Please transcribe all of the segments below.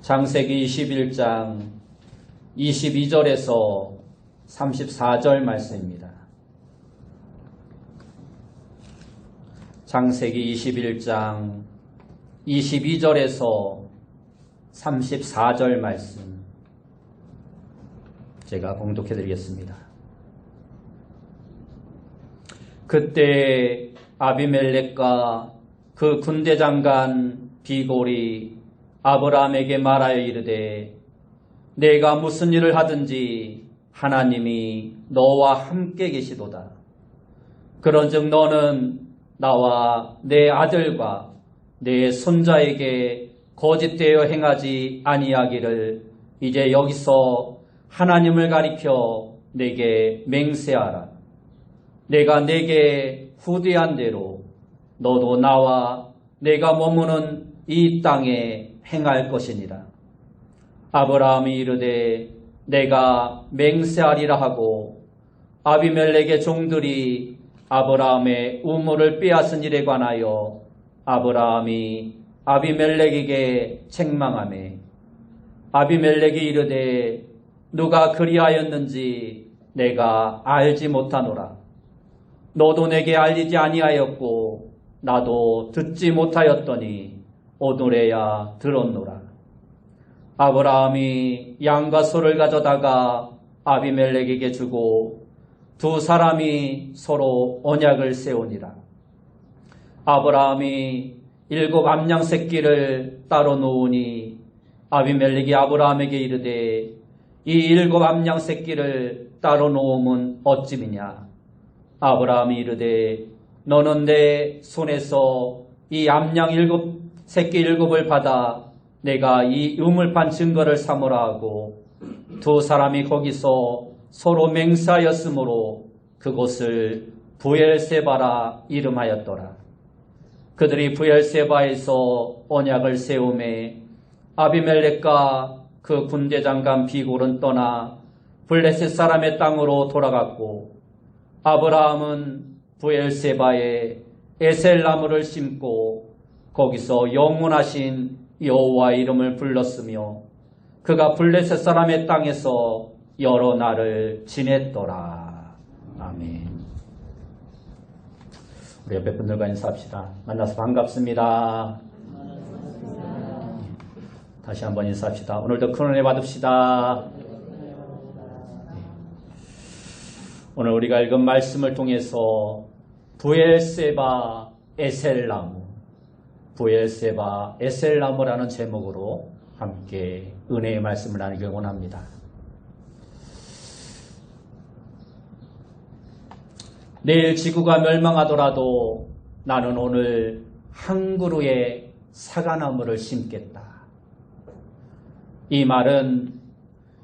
창세기 21장 22절에서 34절 말씀입니다. 창세기 21장 22절에서 34절 말씀 제가 봉독해 드리겠습니다. 그때 아비멜렉과 그 군대장관 비골이 아브라함에게 말하여 이르되 내가 무슨 일을 하든지 하나님이 너와 함께 계시도다. 그런즉 너는 나와 내 아들과 내 손자에게 거짓되어 행하지 아니하기를 이제 여기서 하나님을 가리켜 내게 맹세하라. 내가 내게 후대한 대로 너도 나와 내가 머무는 이 땅에 행할 것이니라. 아브라함이 이르되 내가 맹세하리라 하고 아비멜렉의 종들이 아브라함의 우물을 빼앗은 일에 관하여 아브라함이 아비멜렉에게 책망하매 아비멜렉이 이르되 누가 그리하였는지 내가 알지 못하노라. 너도 내게 알리지 아니하였고 나도 듣지 못하였더니 오늘에야 들었노라. 아브라함이 양과 소를 가져다가 아비멜렉에게 주고 두 사람이 서로 언약을 세우니라. 아브라함이 7 암양 새끼를 따로 놓으니 아비멜렉이 아브라함에게 이르되 이 7 암양 새끼를 따로 놓음은 어찌미냐. 아브라함이 이르되 너는 내 손에서 이 암양 새끼 7을 받아 내가 이 우물판 증거를 삼으라 하고 두 사람이 거기서 서로 맹세하였으므로 그곳을 부엘세바라 이름하였더라. 그들이 부엘세바에서 언약을 세우매 아비멜렉과 그 군대장관 비골은 떠나 블레셋 사람의 땅으로 돌아갔고 아브라함은 부엘세바에 에셀나무를 심고 거기서 영원하신 여호와의 이름을 불렀으며 그가 블레셋 사람의 땅에서 여러 날을 지냈더라. 아멘. 우리 옆에 분들과 인사합시다. 만나서 반갑습니다. 다시 한번 인사합시다. 오늘도 큰 은혜 받읍시다. 오늘 우리가 읽은 말씀을 통해서 부엘세바 에셀나무, 부엘세바 에셀나무라는 제목으로 함께 은혜의 말씀을 나누길 원합니다. 내일 지구가 멸망하더라도 나는 오늘 한 그루의 사과나무를 심겠다. 이 말은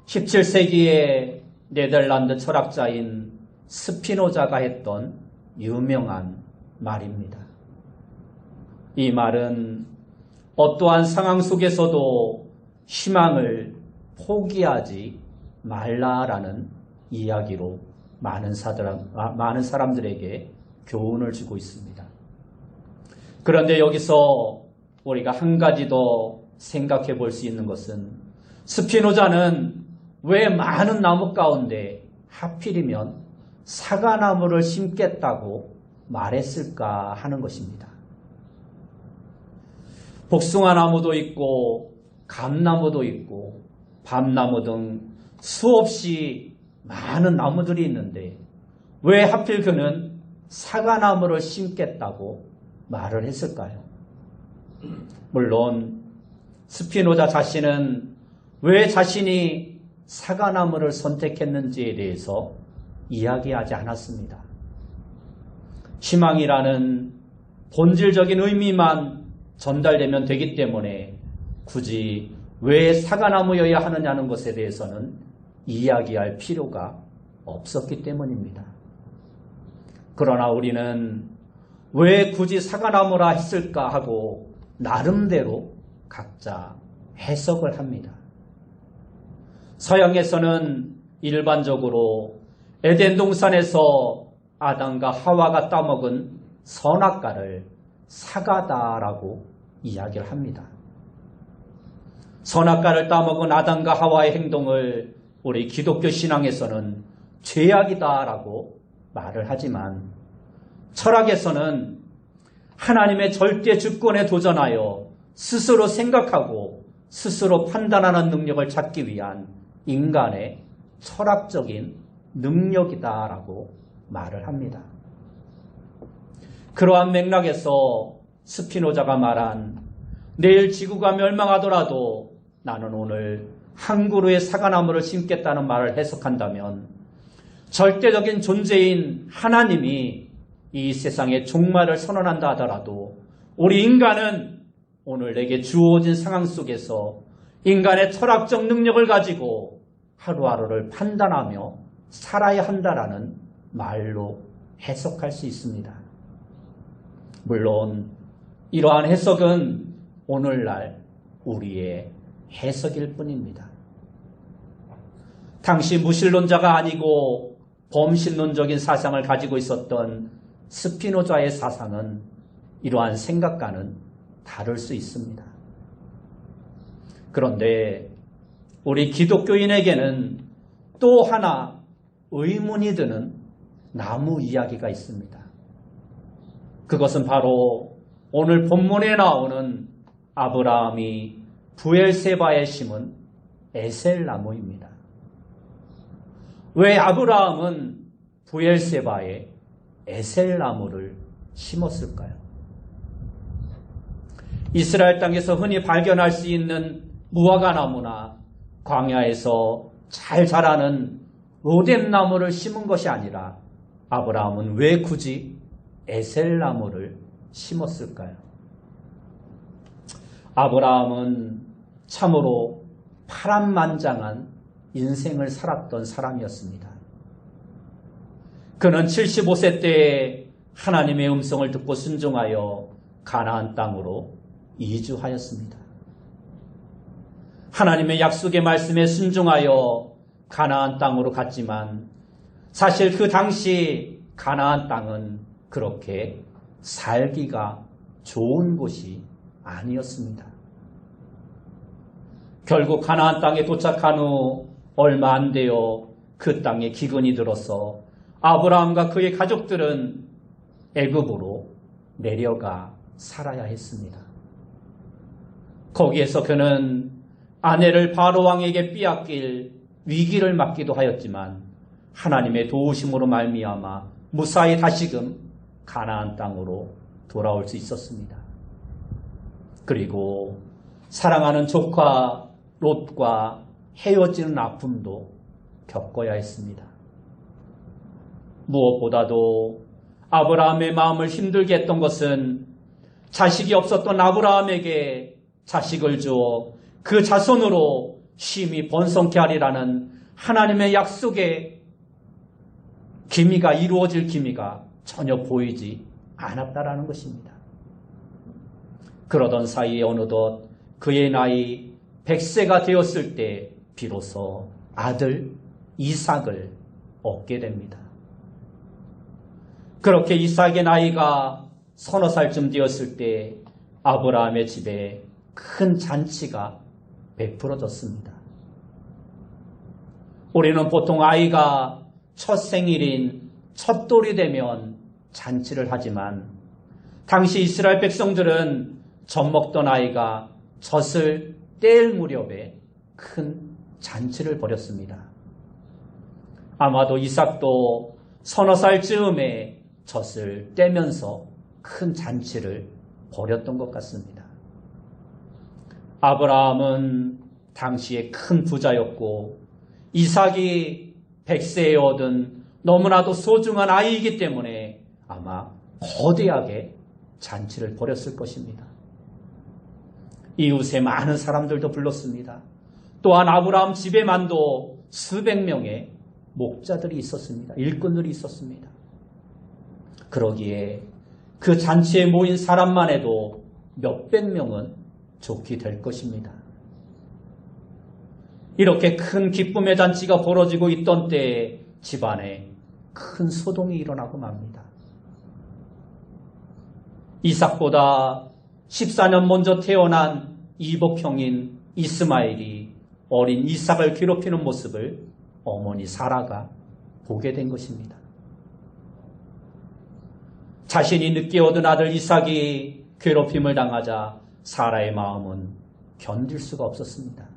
17세기의 네덜란드 철학자인 스피노자가 했던 유명한 말입니다. 이 말은 어떠한 상황 속에서도 희망을 포기하지 말라라는 이야기로 많은 사람들에게 교훈을 주고 있습니다. 그런데 여기서 우리가 한 가지 더 생각해 볼 수 있는 것은 스피노자는 왜 많은 나무 가운데 하필이면 사과나무를 심겠다고 말했을까 하는 것입니다. 복숭아나무도 있고 감나무도 있고 밤나무 등 수없이 많은 나무들이 있는데 왜 하필 그는 사과나무를 심겠다고 말을 했을까요? 물론 스피노자 자신은 왜 자신이 사과나무를 선택했는지에 대해서 이야기하지 않았습니다. 희망이라는 본질적인 의미만 전달되면 되기 때문에 굳이 왜 사과나무여야 하느냐는 것에 대해서는 이야기할 필요가 없었기 때문입니다. 그러나 우리는 왜 굳이 사과나무라 했을까 하고 나름대로 각자 해석을 합니다. 서양에서는 일반적으로 에덴 동산에서 아담과 하와가 따먹은 선악과를 사과다라고 이야기를 합니다. 선악과를 따먹은 아담과 하와의 행동을 우리 기독교 신앙에서는 죄악이다라고 말을 하지만 철학에서는 하나님의 절대 주권에 도전하여 스스로 생각하고 스스로 판단하는 능력을 찾기 위한 인간의 철학적인 능력이다라고 말을 합니다. 그러한 맥락에서 스피노자가 말한 내일 지구가 멸망하더라도 나는 오늘 한 그루의 사과나무를 심겠다는 말을 해석한다면 절대적인 존재인 하나님이 이 세상의 종말을 선언한다 하더라도 우리 인간은 오늘 내게 주어진 상황 속에서 인간의 철학적 능력을 가지고 하루하루를 판단하며 살아야 한다라는 말로 해석할 수 있습니다. 물론 이러한 해석은 오늘날 우리의 해석일 뿐입니다. 당시 무신론자가 아니고 범신론적인 사상을 가지고 있었던 스피노자의 사상은 이러한 생각과는 다를 수 있습니다. 그런데 우리 기독교인에게는 또 하나 의문이 드는 나무 이야기가 있습니다. 그것은 바로 오늘 본문에 나오는 아브라함이 부엘세바에 심은 에셀나무입니다. 왜 아브라함은 부엘세바에 에셀나무를 심었을까요? 이스라엘 땅에서 흔히 발견할 수 있는 무화과나무나 광야에서 잘 자라는 로뎀나무를 심은 것이 아니라 아브라함은 왜 굳이 에셀나무를 심었을까요? 아브라함은 참으로 파란만장한 인생을 살았던 사람이었습니다. 그는 75세 때에 하나님의 음성을 듣고 순종하여 가나안 땅으로 이주하였습니다. 하나님의 약속의 말씀에 순종하여 가나안 땅으로 갔지만 사실 그 당시 가나안 땅은 그렇게 살기가 좋은 곳이 아니었습니다. 결국 가나안 땅에 도착한 후 얼마 안 되어 그 땅에 기근이 들어서 아브라함과 그의 가족들은 애굽으로 내려가 살아야 했습니다. 거기에서 그는 아내를 바로왕에게 빼앗길 위기를 맞기도 하였지만 하나님의 도우심으로 말미암아 무사히 다시금 가나안 땅으로 돌아올 수 있었습니다. 그리고 사랑하는 조카 롯과 헤어지는 아픔도 겪어야 했습니다. 무엇보다도 아브라함의 마음을 힘들게 했던 것은 자식이 없었던 아브라함에게 자식을 주어 그 자손으로 심히 번성케 하리라는 하나님의 약속의 기미가 이루어질 기미가 전혀 보이지 않았다라는 것입니다. 그러던 사이에 어느덧 그의 나이 100세가 되었을 때 비로소 아들 이삭을 얻게 됩니다. 그렇게 이삭의 나이가 서너 살쯤 되었을 때 아브라함의 집에 큰 잔치가 베풀어졌습니다. 우리는 보통 아이가 첫 생일인 첫돌이 되면 잔치를 하지만 당시 이스라엘 백성들은 젖 먹던 아이가 젖을 뗄 무렵에 큰 잔치를 벌였습니다. 아마도 이삭도 서너 살쯤에 젖을 떼면서 큰 잔치를 벌였던 것 같습니다. 아브라함은 당시에 큰 부자였고 이삭이 100세에 얻은 너무나도 소중한 아이이기 때문에 아마 거대하게 잔치를 벌였을 것입니다. 이웃의 많은 사람들도 불렀습니다. 또한 아브라함 집에만도 수백 명의 목자들이 있었습니다. 일꾼들이 있었습니다. 그러기에 그 잔치에 모인 사람만 해도 몇백 명은 좋게 될 것입니다. 이렇게 큰 기쁨의 잔치가 벌어지고 있던 때에 집안에 큰 소동이 일어나고 맙니다. 이삭보다 14년 먼저 태어난 이복형인 이스마엘이 어린 이삭을 괴롭히는 모습을 어머니 사라가 보게 된 것입니다. 자신이 늦게 얻은 아들 이삭이 괴롭힘을 당하자 사라의 마음은 견딜 수가 없었습니다.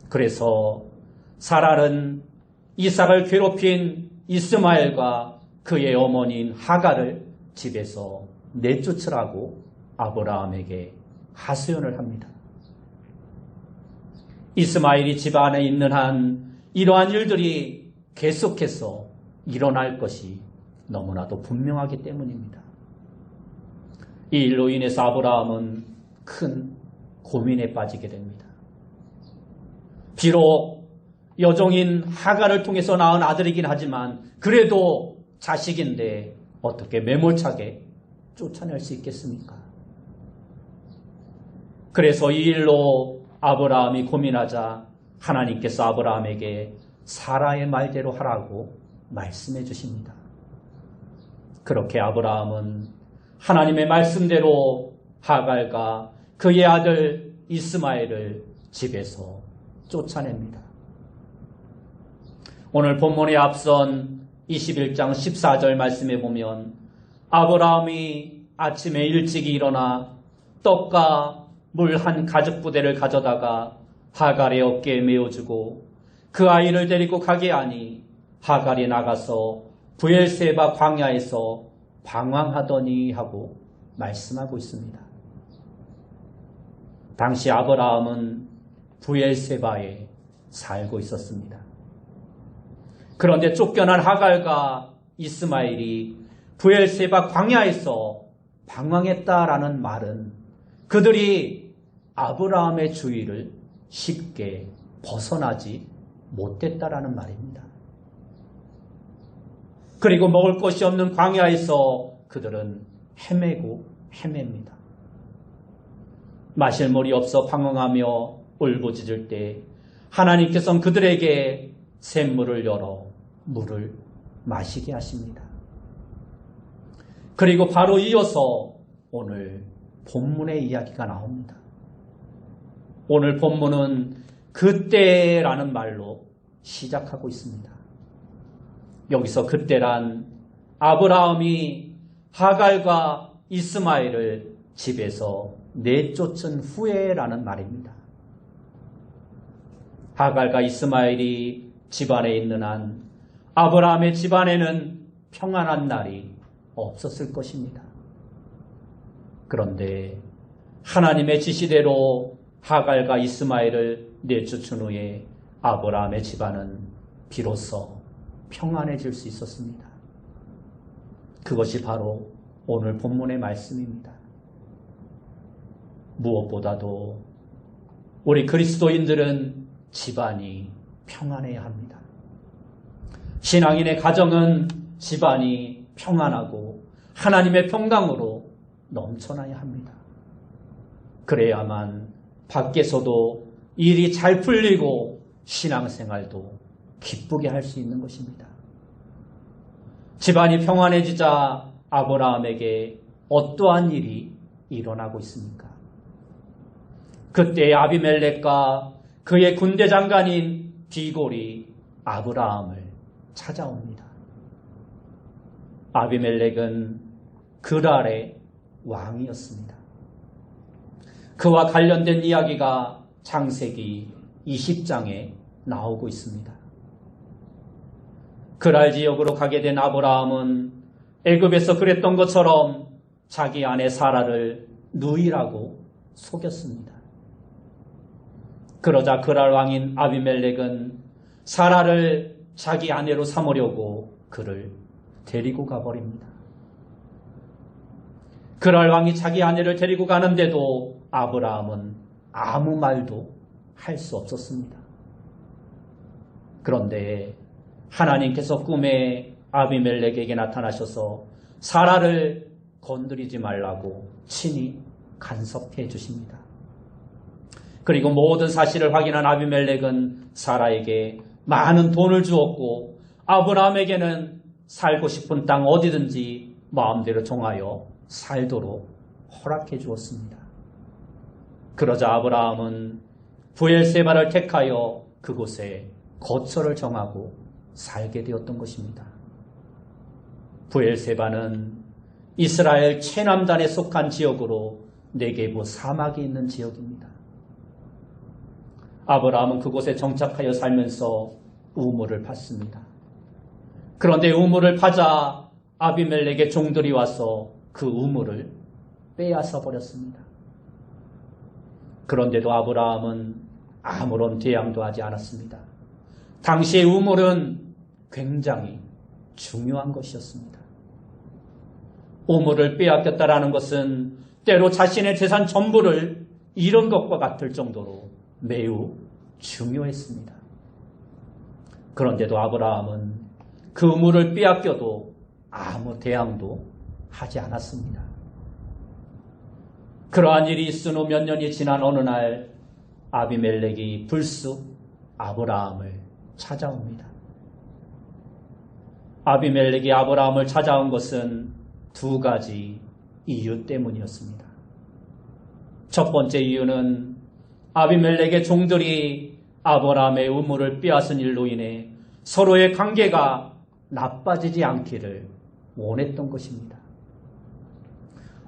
그래서 사라는 이삭을 괴롭힌 이스마엘과 그의 어머니인 하갈을 집에서 내쫓으라고 아브라함에게 하소연을 합니다. 이스마엘이 집 안에 있는 한 이러한 일들이 계속해서 일어날 것이 너무나도 분명하기 때문입니다. 이 일로 인해서 아브라함은 큰 고민에 빠지게 됩니다. 비록 여종인 하갈을 통해서 낳은 아들이긴 하지만 그래도 자식인데 어떻게 매몰차게 쫓아낼 수 있겠습니까? 그래서 이 일로 아브라함이 고민하자 하나님께서 아브라함에게 사라의 말대로 하라고 말씀해 주십니다. 그렇게 아브라함은 하나님의 말씀대로 하갈과 그의 아들 이스마엘을 집에서 쫓아냅니다. 오늘 본문에 앞선 21장 14절 말씀에 보면 아브라함이 아침에 일찍 일어나 떡과 물 한 가죽 부대를 가져다가 하갈의 어깨에 메어주고 그 아이를 데리고 가게 하니 하갈이 나가서 브엘세바 광야에서 방황하더니 하고 말씀하고 있습니다. 당시 아브라함은 브엘세바에 살고 있었습니다. 그런데 쫓겨난 하갈과 이스마엘이 브엘세바 광야에서 방황했다라는 말은 그들이 아브라함의 주위를 쉽게 벗어나지 못했다라는 말입니다. 그리고 먹을 것이 없는 광야에서 그들은 헤매고 헤맵니다. 마실 물이 없어 방황하며 울부짖을 때 하나님께서는 그들에게 샘물을 열어 물을 마시게 하십니다. 그리고 바로 이어서 오늘 본문의 이야기가 나옵니다. 오늘 본문은 그때라는 말로 시작하고 있습니다. 여기서 그때란 아브라함이 하갈과 이스마엘을 집에서 내쫓은 후에라는 말입니다. 하갈과 이스마엘이 집안에 있는 한 아브라함의 집안에는 평안한 날이 없었을 것입니다. 그런데 하나님의 지시대로 하갈과 이스마엘을 내쫓은 후에 아브라함의 집안은 비로소 평안해질 수 있었습니다. 그것이 바로 오늘 본문의 말씀입니다. 무엇보다도 우리 그리스도인들은 집안이 평안해야 합니다. 신앙인의 가정은 집안이 평안하고 하나님의 평강으로 넘쳐나야 합니다. 그래야만 밖에서도 일이 잘 풀리고 신앙생활도 기쁘게 할 수 있는 것입니다. 집안이 평안해지자 아브라함에게 어떠한 일이 일어나고 있습니까? 그때 아비멜렉과 그의 군대 장관인 비골이 아브라함을 찾아옵니다. 아비멜렉은 그랄의 왕이었습니다. 그와 관련된 이야기가 창세기 20장에 나오고 있습니다. 그랄 지역으로 가게 된 아브라함은 애굽에서 그랬던 것처럼 자기 아내 사라를 누이라고 속였습니다. 그러자 그랄 왕인 아비멜렉은 사라를 자기 아내로 삼으려고 그를 데리고 가버립니다. 그랄 왕이 자기 아내를 데리고 가는데도 아브라함은 아무 말도 할 수 없었습니다. 그런데 하나님께서 꿈에 아비멜렉에게 나타나셔서 사라를 건드리지 말라고 친히 간섭해 주십니다. 그리고 모든 사실을 확인한 아비멜렉은 사라에게 많은 돈을 주었고 아브라함에게는 살고 싶은 땅 어디든지 마음대로 정하여 살도록 허락해 주었습니다. 그러자 아브라함은 부엘세바를 택하여 그곳에 거처를 정하고 살게 되었던 것입니다. 부엘세바는 이스라엘 최남단에 속한 지역으로 네게부 사막이 있는 지역입니다. 아브라함은 그곳에 정착하여 살면서 우물을 팠습니다. 그런데 우물을 파자 아비멜렉의 종들이 와서 그 우물을 빼앗아 버렸습니다. 그런데도 아브라함은 아무런 대항도 하지 않았습니다. 당시의 우물은 굉장히 중요한 것이었습니다. 우물을 빼앗겼다라는 것은 때로 자신의 재산 전부를 잃은 것과 같을 정도로 매우 중요했습니다. 그런데도 아브라함은 그 우물을 빼앗겨도 아무 대항도 하지 않았습니다. 그러한 일이 있은 후 몇 년이 지난 어느 날 아비멜렉이 불쑥 아브라함을 찾아옵니다. 아비멜렉이 아브라함을 찾아온 것은 두 가지 이유 때문이었습니다. 첫 번째 이유는 아비멜렉의 종들이 아브라함의 우물을 빼앗은 일로 인해 서로의 관계가 나빠지지 않기를 원했던 것입니다.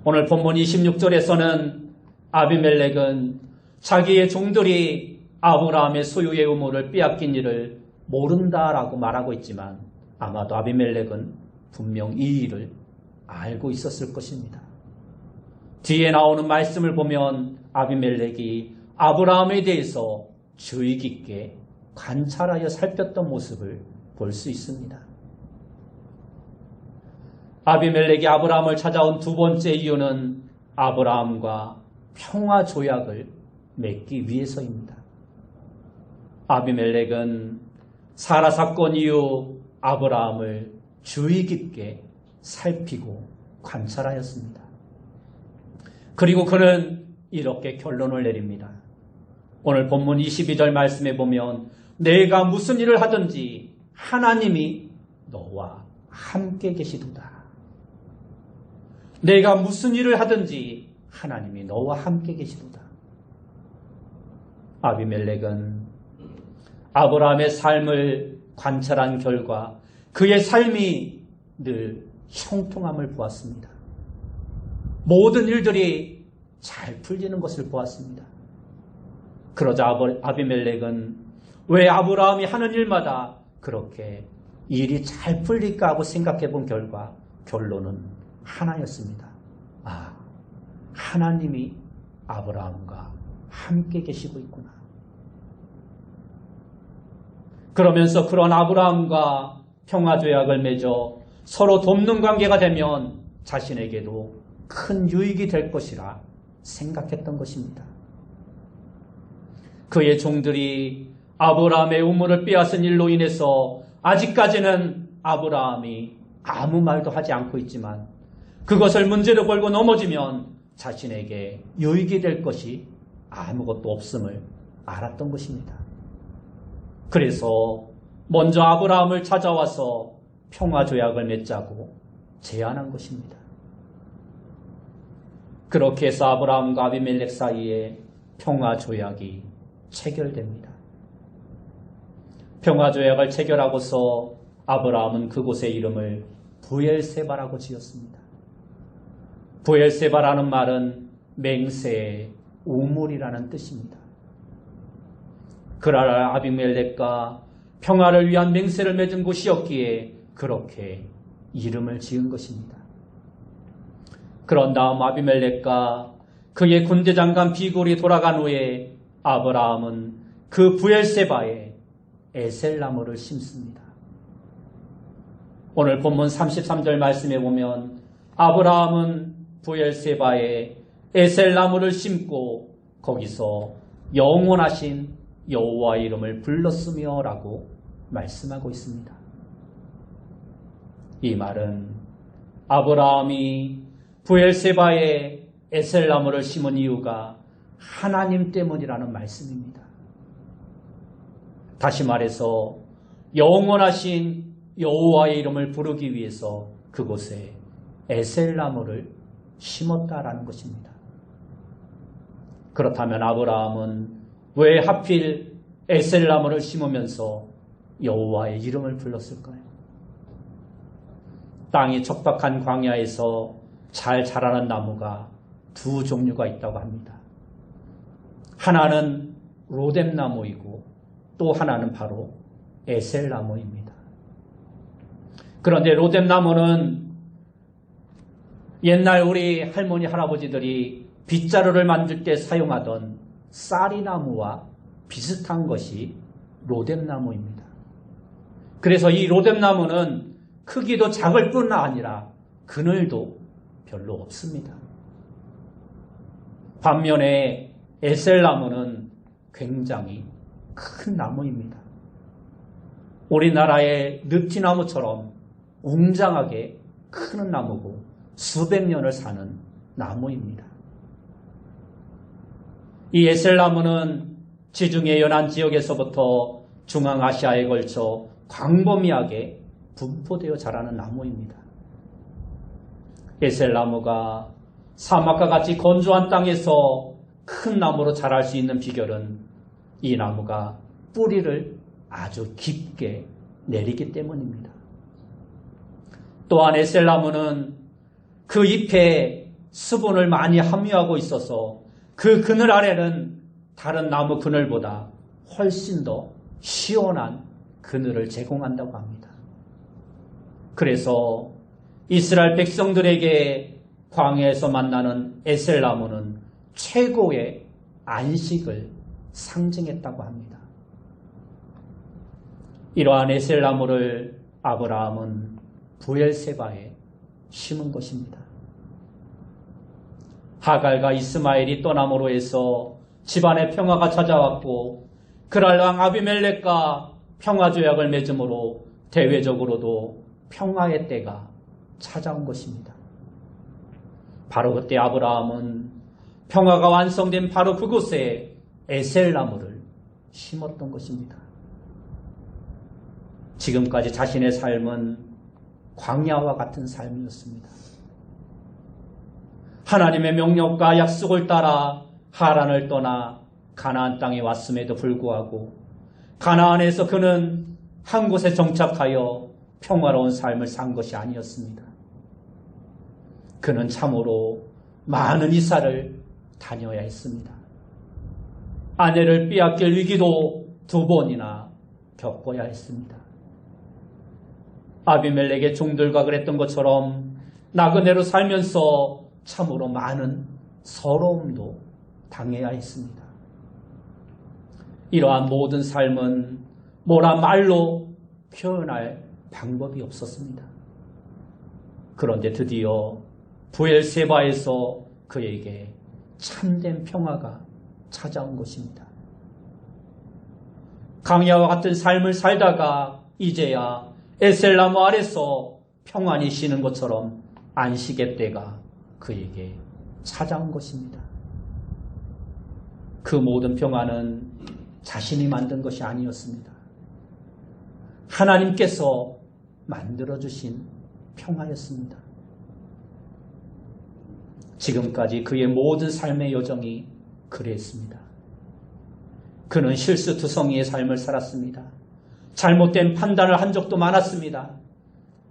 오늘 본문 26절에서는 아비멜렉은 자기의 종들이 아브라함의 소유의 우물을 빼앗긴 일을 모른다라고 말하고 있지만 아마도 아비멜렉은 분명 이 일을 알고 있었을 것입니다. 뒤에 나오는 말씀을 보면 아비멜렉이 아브라함에 대해서 주의 깊게 관찰하여 살폈던 모습을 볼 수 있습니다. 아비멜렉이 아브라함을 찾아온 두 번째 이유는 아브라함과 평화 조약을 맺기 위해서입니다. 아비멜렉은 사라 사건 이후 아브라함을 주의 깊게 살피고 관찰하였습니다. 그리고 그는 이렇게 결론을 내립니다. 오늘 본문 22절 말씀에 보면 내가 무슨 일을 하든지 하나님이 너와 함께 계시도다. 내가 무슨 일을 하든지 하나님이 너와 함께 계시도다. 아비멜렉은 아브라함의 삶을 관찰한 결과 그의 삶이 늘 형통함을 보았습니다. 모든 일들이 잘 풀리는 것을 보았습니다. 그러자 아비멜렉은 왜 아브라함이 하는 일마다 그렇게 일이 잘 풀릴까 하고 생각해 본 결과 결론은 하나였습니다. 하나님이 아브라함과 함께 계시고 있구나. 그러면서 그런 아브라함과 평화조약을 맺어 서로 돕는 관계가 되면 자신에게도 큰 유익이 될 것이라 생각했던 것입니다. 그의 종들이 아브라함의 우물을 빼앗은 일로 인해서 아직까지는 아브라함이 아무 말도 하지 않고 있지만 그것을 문제로 걸고 넘어지면 자신에게 유익이 될 것이 아무것도 없음을 알았던 것입니다. 그래서 먼저 아브라함을 찾아와서 평화조약을 맺자고 제안한 것입니다. 그렇게 해서 아브라함과 아비멜렉 사이에 평화조약이 체결됩니다. 평화조약을 체결하고서 아브라함은 그곳의 이름을 부엘세바라고 지었습니다. 부엘세바라는 말은 맹세의 우물이라는 뜻입니다. 그러나 아비멜렉과 평화를 위한 맹세를 맺은 곳이었기에 그렇게 이름을 지은 것입니다. 그런 다음 아비멜렉과 그의 군대장관 비골이 돌아간 후에 아브라함은 그 부엘세바에 에셀나무를 심습니다. 오늘 본문 33절 말씀에 보면 아브라함은 부엘세바에 에셀나무를 심고 거기서 영원하신 여호와의 이름을 불렀으며 라고 말씀하고 있습니다. 이 말은 아브라함이 부엘세바에 에셀나무를 심은 이유가 하나님 때문이라는 말씀입니다. 다시 말해서 영원하신 여호와의 이름을 부르기 위해서 그곳에 에셀나무를 심었다라는 것입니다. 그렇다면 아브라함은 왜 하필 에셀나무를 심으면서 여호와의 이름을 불렀을까요? 땅이 척박한 광야에서 잘 자라는 나무가 두 종류가 있다고 합니다. 하나는 로뎀나무이고 또 하나는 바로 에셀나무입니다. 그런데 로뎀나무는 옛날 우리 할머니 할아버지들이 빗자루를 만들 때 사용하던 쌀이나무와 비슷한 것이 로뎀나무입니다. 그래서 이 로뎀나무는 크기도 작을 뿐 아니라 그늘도 별로 없습니다. 반면에 에셀나무는 굉장히 큰 나무입니다. 우리나라의 느티나무처럼 웅장하게 크는 나무고 수백 년을 사는 나무입니다. 이 에셀나무는 지중해 연안 지역에서부터 중앙아시아에 걸쳐 광범위하게 분포되어 자라는 나무입니다. 에셀나무가 사막과 같이 건조한 땅에서 큰 나무로 자랄 수 있는 비결은 이 나무가 뿌리를 아주 깊게 내리기 때문입니다. 또한 에셀나무는 그 잎에 수분을 많이 함유하고 있어서 그 그늘 아래는 다른 나무 그늘보다 훨씬 더 시원한 그늘을 제공한다고 합니다. 그래서 이스라엘 백성들에게 광야에서 만나는 에셀나무는 최고의 안식을 상징했다고 합니다. 이러한 에셀나무를 아브라함은 부엘세바에 심은 것입니다. 하갈과 이스마엘이 떠남으로 해서 집안에 평화가 찾아왔고 그랄 왕 아비멜렉과 평화조약을 맺음으로 대외적으로도 평화의 때가 찾아온 것입니다. 바로 그때 아브라함은 평화가 완성된 바로 그곳에 에셀나무를 심었던 것입니다. 지금까지 자신의 삶은 광야와 같은 삶이었습니다. 하나님의 명령과 약속을 따라 하란을 떠나 가나안 땅에 왔음에도 불구하고 가나안에서 그는 한 곳에 정착하여 평화로운 삶을 산 것이 아니었습니다. 그는 참으로 많은 이사를 다녀야 했습니다. 아내를 빼앗길 위기도 2번이나 겪어야 했습니다. 아비멜렉의 종들과 그랬던 것처럼 나그네로 살면서 참으로 많은 서러움도 당해야 했습니다. 이러한 모든 삶은 뭐라 말로 표현할 방법이 없었습니다. 그런데 드디어 부엘세바에서 그에게 참된 평화가 찾아온 것입니다. 광야와 같은 삶을 살다가 이제야 에셀나무 아래서 평안히 쉬는 것처럼 안식의 때가 그에게 찾아온 것입니다. 그 모든 평안은 자신이 만든 것이 아니었습니다. 하나님께서 만들어주신 평화였습니다. 지금까지 그의 모든 삶의 여정이 그랬습니다. 그는 실수투성이의 삶을 살았습니다. 잘못된 판단을 한 적도 많았습니다.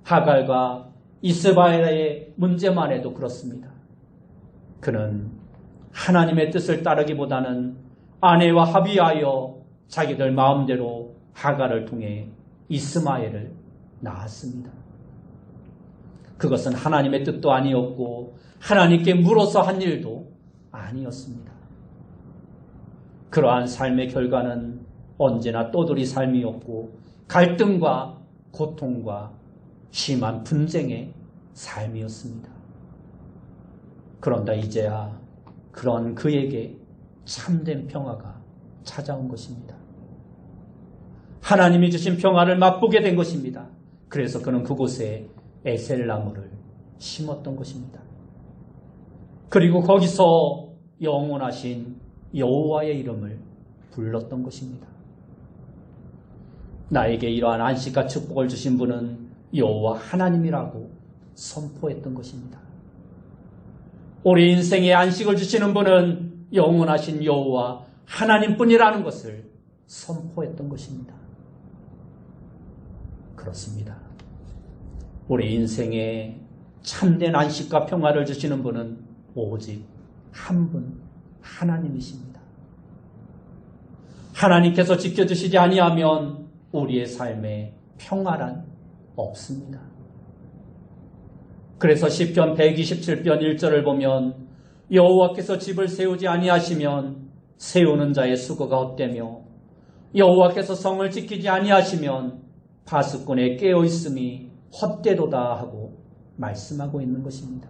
하갈과 이스마엘의 문제만 해도 그렇습니다. 그는 하나님의 뜻을 따르기보다는 아내와 합의하여 자기들 마음대로 하갈을 통해 이스마엘을 낳았습니다. 그것은 하나님의 뜻도 아니었고 하나님께 물어서 한 일도 아니었습니다. 그러한 삶의 결과는 언제나 떠돌이 삶이었고 갈등과 고통과 심한 분쟁의 삶이었습니다. 그런데 이제야 그런 그에게 참된 평화가 찾아온 것입니다. 하나님이 주신 평화를 맛보게 된 것입니다. 그래서 그는 그곳에 에셀나무를 심었던 것입니다. 그리고 거기서 영원하신 여호와의 이름을 불렀던 것입니다. 나에게 이러한 안식과 축복을 주신 분은 여호와 하나님이라고 선포했던 것입니다. 우리 인생에 안식을 주시는 분은 영원하신 여호와 하나님뿐이라는 것을 선포했던 것입니다. 그렇습니다. 우리 인생에 참된 안식과 평화를 주시는 분은 오직 한 분, 하나님이십니다. 하나님께서 지켜주시지 아니하면 우리의 삶에 평화란 없습니다. 그래서 시편 127편 1절을 보면 여호와께서 집을 세우지 아니하시면 세우는 자의 수고가 헛되며 여호와께서 성을 지키지 아니하시면 파수꾼의 깨어있음이 헛되도다 하고 말씀하고 있는 것입니다.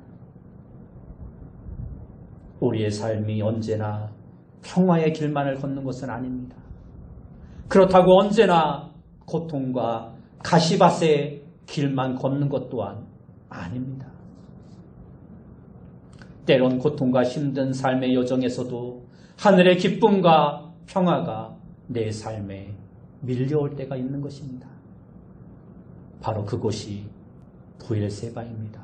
우리의 삶이 언제나 평화의 길만을 걷는 것은 아닙니다. 그렇다고 언제나 고통과 가시밭의 길만 걷는 것 또한 아닙니다. 때론 고통과 힘든 삶의 여정에서도 하늘의 기쁨과 평화가 내 삶에 밀려올 때가 있는 것입니다. 바로 그곳이 브엘세바입니다.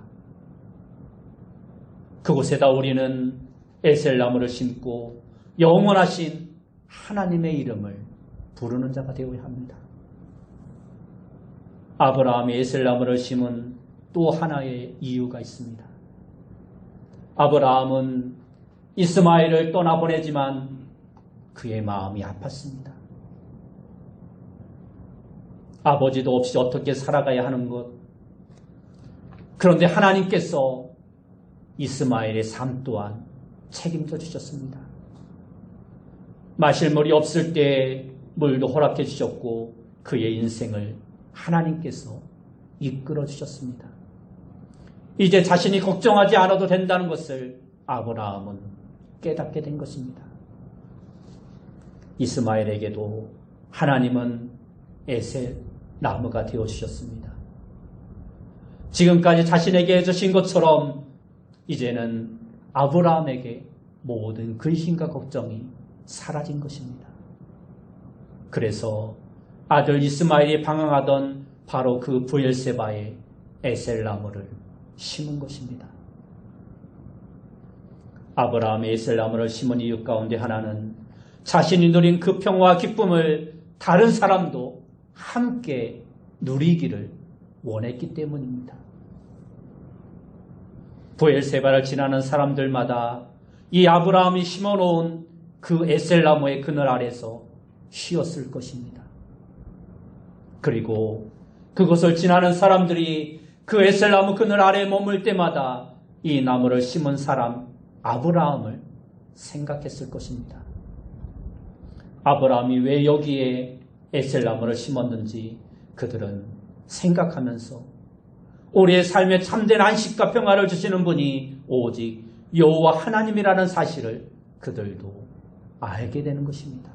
그곳에다 우리는 에셀나무를 심고 영원하신 하나님의 이름을 부르는 자가 되어야 합니다. 아브라함이 에셀나무를 심은 또 하나의 이유가 있습니다. 아브라함은 이스마엘을 떠나보내지만 그의 마음이 아팠습니다. 아버지도 없이 어떻게 살아가야 하는 것. 그런데 하나님께서 이스마엘의 삶 또한 책임져 주셨습니다. 마실 물이 없을 때 물도 허락해 주셨고 그의 인생을 하나님께서 이끌어 주셨습니다. 이제 자신이 걱정하지 않아도 된다는 것을 아브라함은 깨닫게 된 것입니다. 이스마엘에게도 하나님은 에셀 나무가 되어주셨습니다. 지금까지 자신에게 해주신 것처럼 이제는 아브라함에게 모든 근심과 걱정이 사라진 것입니다. 그래서 아들 이스마엘이 방황하던 바로 그 브엘세바에 에셀나무를 심은 것입니다. 아브라함이 에셀나무를 심은 이유 가운데 하나는 자신이 누린 그 평화와 기쁨을 다른 사람도 함께 누리기를 원했기 때문입니다. 브엘세바를 지나는 사람들마다 이 아브라함이 심어놓은 그 에셀나무의 그늘 아래서 쉬었을 것입니다. 그리고 그곳을 지나는 사람들이 그 에셀나무 그늘 아래에 머물 때마다 이 나무를 심은 사람 아브라함을 생각했을 것입니다. 아브라함이 왜 여기에 에셀나무를 심었는지 그들은 생각하면서 우리의 삶에 참된 안식과 평화를 주시는 분이 오직 여호와 하나님이라는 사실을 그들도 알게 되는 것입니다.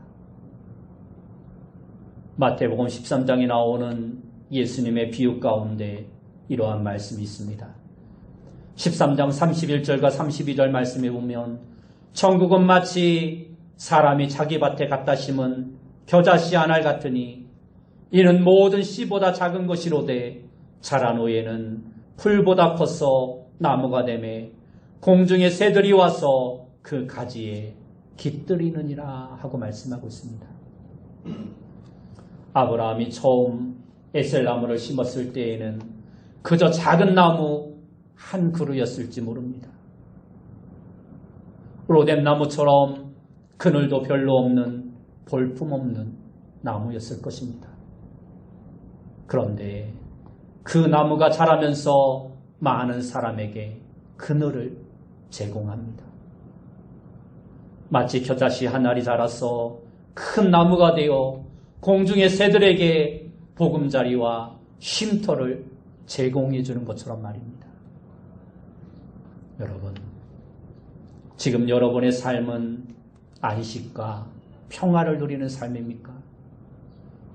마태복음 13장에 나오는 예수님의 비유 가운데 이러한 말씀이 있습니다. 13장 31절과 32절 말씀에 보면 천국은 마치 사람이 자기 밭에 갖다 심은 겨자씨 한 알 같으니 이는 모든 씨보다 작은 것이로되 자란 후에는 풀보다 커서 나무가 되매 공중의 새들이 와서 그 가지에 깃들이느니라 하고 말씀하고 있습니다. 아브라함이 처음 에셀나무를 심었을 때에는 그저 작은 나무 한 그루였을지 모릅니다. 로뎀나무처럼 그늘도 별로 없는 볼품없는 나무였을 것입니다. 그런데 그 나무가 자라면서 많은 사람에게 그늘을 제공합니다. 마치 겨자씨 한 알이 자라서 큰 나무가 되어 공중의 새들에게 보금자리와 쉼터를 제공해 주는 것처럼 말입니다. 여러분, 지금 여러분의 삶은 안식과 평화를 누리는 삶입니까?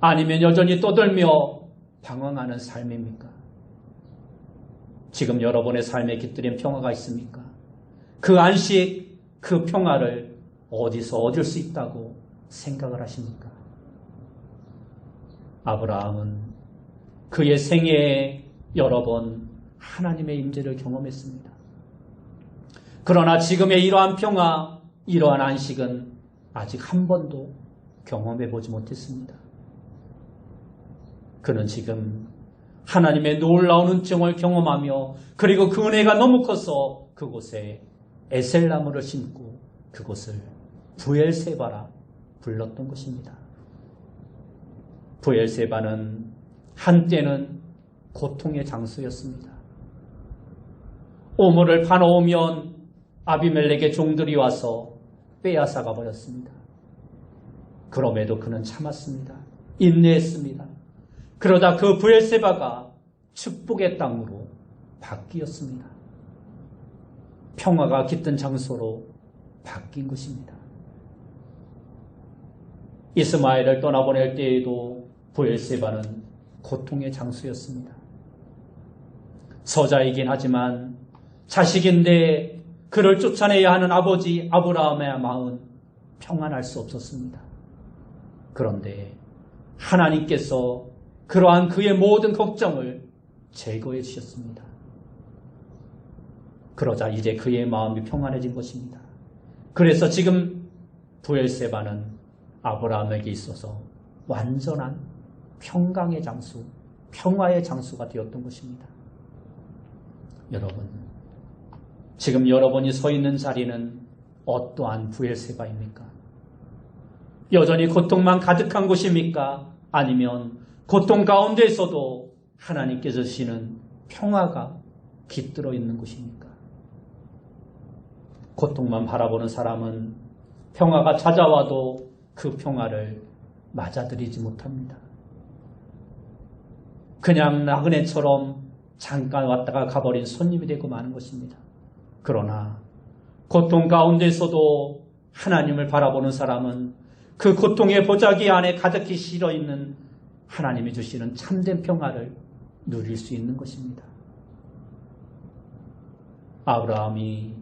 아니면 여전히 떠들며 방황하는 삶입니까? 지금 여러분의 삶에 깃들인 평화가 있습니까? 그 안식, 그 평화를 어디서 얻을 수 있다고 생각을 하십니까? 아브라함은 그의 생애에 여러 번 하나님의 임재를 경험했습니다. 그러나 지금의 이러한 평화, 이러한 안식은 아직 한 번도 경험해 보지 못했습니다. 그는 지금 하나님의 놀라운 은총을 경험하며 그리고 그 은혜가 너무 커서 그곳에 에셀나무를 심고 그곳을 부엘세바라 불렀던 것입니다. 부엘세바는 한때는 고통의 장소였습니다. 오물을 파놓으면 아비멜렉의 종들이 와서 빼앗아가 버렸습니다. 그럼에도 그는 참았습니다. 인내했습니다. 그러다 그 부엘세바가 축복의 땅으로 바뀌었습니다. 평화가 깃든 장소로 바뀐 것입니다. 이스마엘을 떠나보낼 때에도 부엘세바는 고통의 장소였습니다. 서자이긴 하지만 자식인데 그를 쫓아내야 하는 아버지 아브라함의 마음은 평안할 수 없었습니다. 그런데 하나님께서 그러한 그의 모든 걱정을 제거해 주셨습니다. 그러자 이제 그의 마음이 평안해진 것입니다. 그래서 지금 부엘세바는 아브라함에게 있어서 완전한 평강의 장소, 평화의 장소가 되었던 것입니다. 여러분, 지금 여러분이 서 있는 자리는 어떠한 부엘세바입니까? 여전히 고통만 가득한 곳입니까? 아니면 고통 가운데에서도 하나님께서 주시는 평화가 깃들어 있는 곳입니까? 고통만 바라보는 사람은 평화가 찾아와도 그 평화를 맞아들이지 못합니다. 그냥 나그네처럼 잠깐 왔다가 가버린 손님이 되고 마는 것입니다. 그러나 고통 가운데서도 하나님을 바라보는 사람은 그 고통의 보자기 안에 가득히 실어 있는 하나님이 주시는 참된 평화를 누릴 수 있는 것입니다. 아브라함이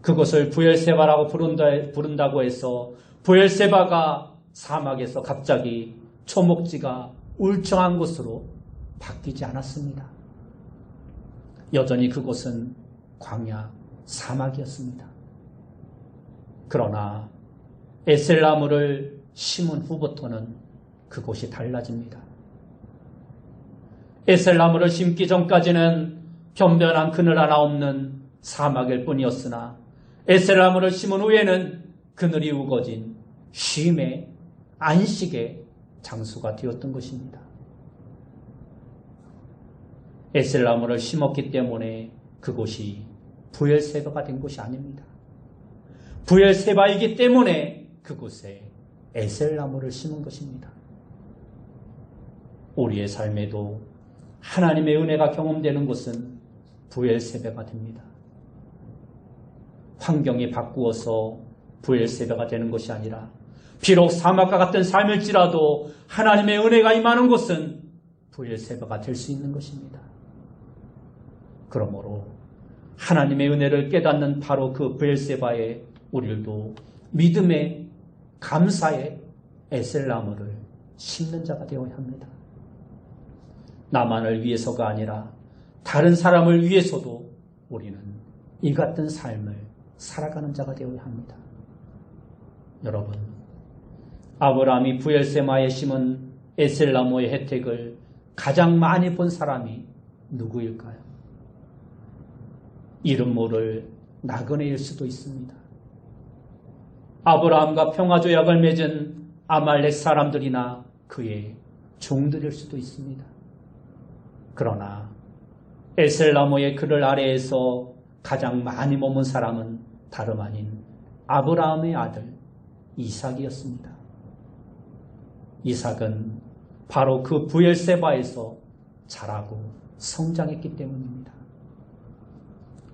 그것을 부엘세바라고 부른다고 해서 부엘세바가 사막에서 갑자기 초목지가 울창한 곳으로 바뀌지 않았습니다. 여전히 그곳은 광야, 사막이었습니다. 그러나 에셀나무를 심은 후부터는 그곳이 달라집니다. 에셀나무를 심기 전까지는 변변한 그늘 하나 없는 사막일 뿐이었으나 에셀나무를 심은 후에는 그늘이 우거진 쉼의 안식의 장소가 되었던 것입니다. 에셀나무를 심었기 때문에 그곳이 부엘세바가 된 곳이 아닙니다. 부엘세바이기 때문에 그곳에 에셀나무를 심은 것입니다. 우리의 삶에도 하나님의 은혜가 경험되는 곳은 부엘세바가 됩니다. 환경이 바꾸어서 부엘세바가 되는 것이 아니라 비록 사막과 같은 삶일지라도 하나님의 은혜가 임하는 곳은 부엘세바가 될 수 있는 것입니다. 그러므로 하나님의 은혜를 깨닫는 바로 그 부엘세바에 우리도 믿음의 감사의 에셀나무를 심는 자가 되어야 합니다. 나만을 위해서가 아니라 다른 사람을 위해서도 우리는 이 같은 삶을 살아가는 자가 되어야 합니다. 여러분, 아브라함이 부엘세바에 심은 에셀나무의 혜택을 가장 많이 본 사람이 누구일까요? 이름 모를 나그네일 수도 있습니다. 아브라함과 평화조약을 맺은 아말렉 사람들이나 그의 종들일 수도 있습니다. 그러나 에셀나무의 그늘 아래에서 가장 많이 머문 사람은 다름 아닌 아브라함의 아들 이삭이었습니다. 이삭은 바로 그 부엘세바에서 자라고 성장했기 때문입니다.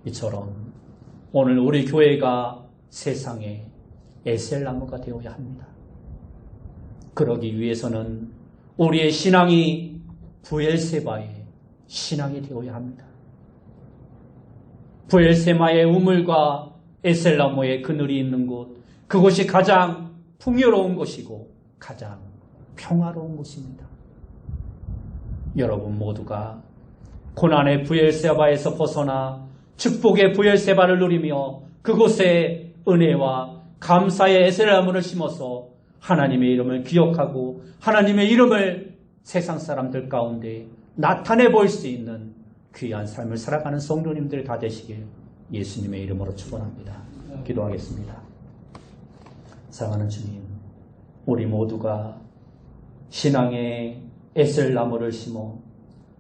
이처럼 오늘 우리 교회가 세상의 에셀나무가 되어야 합니다. 그러기 위해서는 우리의 신앙이 부엘세바의 신앙이 되어야 합니다. 부엘세바의 우물과 에셀나무의 그늘이 있는 곳, 그곳이 가장 풍요로운 곳이고 가장 평화로운 곳입니다. 여러분 모두가 고난의 부엘세바에서 벗어나 축복의 부엘세바를 누리며 그곳에 은혜와 감사의 에셀나무를 심어서 하나님의 이름을 기억하고 하나님의 이름을 세상 사람들 가운데 나타내 보일 수 있는 귀한 삶을 살아가는 성도님들 다 되시길 예수님의 이름으로 축원합니다. 기도하겠습니다. 사랑하는 주님, 우리 모두가 신앙의 에셀나무를 심어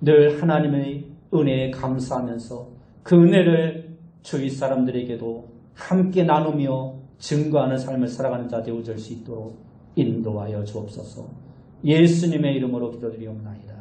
늘 하나님의 은혜에 감사하면서 그 은혜를 주위 사람들에게도 함께 나누며 증거하는 삶을 살아가는 자 되어줄 수 있도록 인도하여 주옵소서. 예수님의 이름으로 기도드리옵나이다.